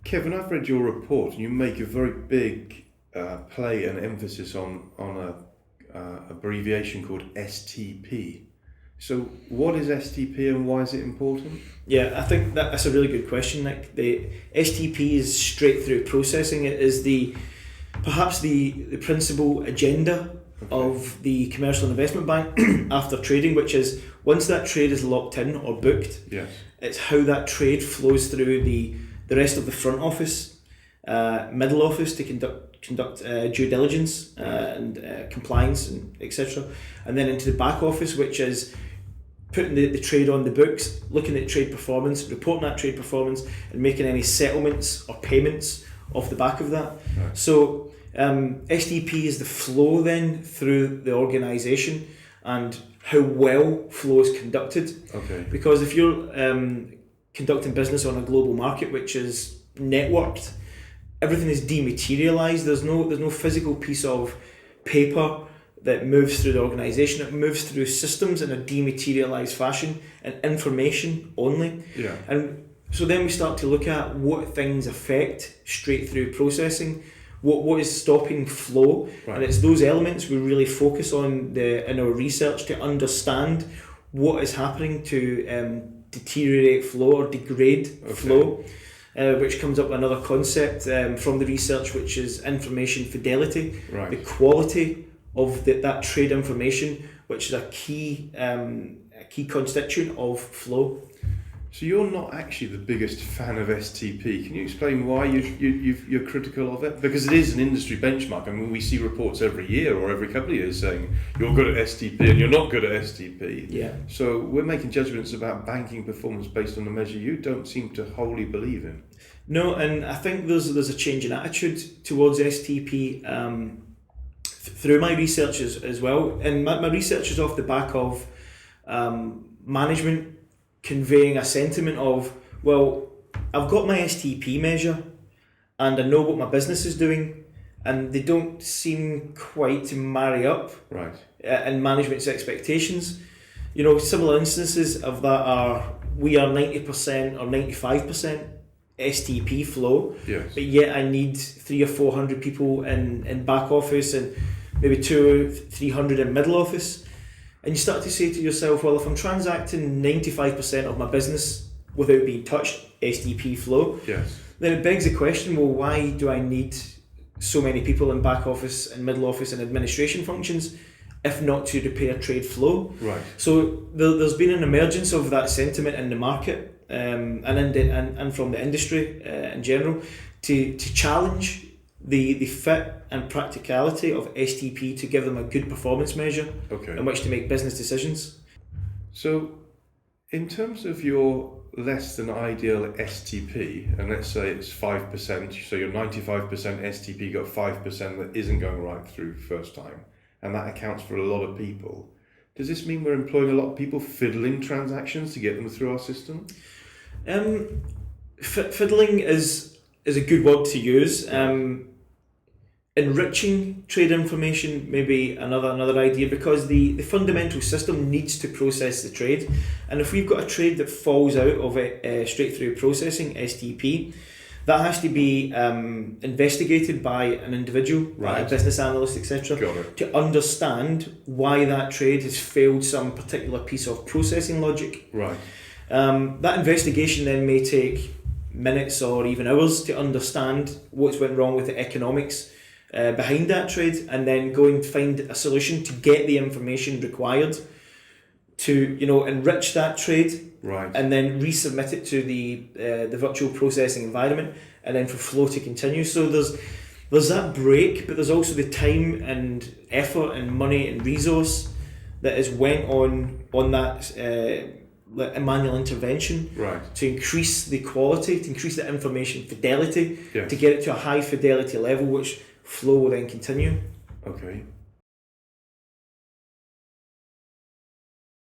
Kevin, I've read your report, and you make a very big play and emphasis on a abbreviation called STP. So what is STP and why is it important? Yeah, I think that's a really good question, Nick. The STP is straight through processing. It is perhaps the principal agenda of the commercial and investment bank after trading, which is once that trade is locked in or booked, yes, it's how that trade flows through the rest of the front office, middle office to conduct due diligence and compliance and etc. And then into the back office, which is putting the trade on the books, looking at trade performance, reporting that trade performance, and making any settlements or payments off the back of that. Right. So STP is the flow then through the organisation and how well flow is conducted. Okay. Because if you're conducting business on a global market which is networked, everything is dematerialised. There's no physical piece of paper that moves through the organisation. It moves through systems in a dematerialised fashion and information only. Yeah. And so then we start to look at what things affect straight through processing, what is stopping flow, right. And it's those elements we really focus on in our research to understand what is happening to deteriorate flow or degrade flow. Which comes up with another concept from the research, which is information fidelity, right. The quality of that trade information, which is a key constituent of flow. So you're not actually the biggest fan of STP. Can you explain why you're critical of it? Because it is an industry benchmark. I mean, we see reports every year or every couple of years saying you're good at STP and you're not good at STP. Yeah. So we're making judgments about banking performance based on a measure you don't seem to wholly believe in. No, and I think there's a change in attitude towards STP through my research as well. And my research is off the back of management conveying a sentiment of, well, I've got my STP measure and I know what my business is doing, and they don't seem quite to marry up right. In management's expectations. You know, similar instances of that are we are 90% or 95% STP flow, yes. But yet I need 300 or 400 people in back office and maybe 200 or 300 in middle office. And you start to say to yourself, well, if I'm transacting 95% of my business without being touched, STP flow, yes. Then it begs the question, well, why do I need so many people in back office and middle office and administration functions, if not to repair trade flow? Right. So there's been an emergence of that sentiment in the market and from the industry in general to challenge the fit and practicality of STP to give them a good performance measure in which to make business decisions. So in terms of your less than ideal STP, and let's say it's 5%, so your 95% STP got 5% that isn't going right through first time, and that accounts for a lot of people. Does this mean we're employing a lot of people fiddling transactions to get them through our system? Fiddling is a good word to use. Enriching trade information may be another idea, because the fundamental system needs to process the trade, and if we've got a trade that falls out of it straight through processing, STP, that has to be investigated by an individual, right. A business analyst, etc., to understand why that trade has failed some particular piece of processing logic. Right. That investigation then may take minutes or even hours to understand what's went wrong with the economics behind that trade, and then go and find a solution to get the information required to enrich that trade, right, and then resubmit it to the virtual processing environment, and then for flow to continue. So there's that break, but there's also the time and effort and money and resource that is went on that manual intervention, right, to increase the quality, to increase the information fidelity, yes, to get it to a high fidelity level, which flow will then continue. Okay.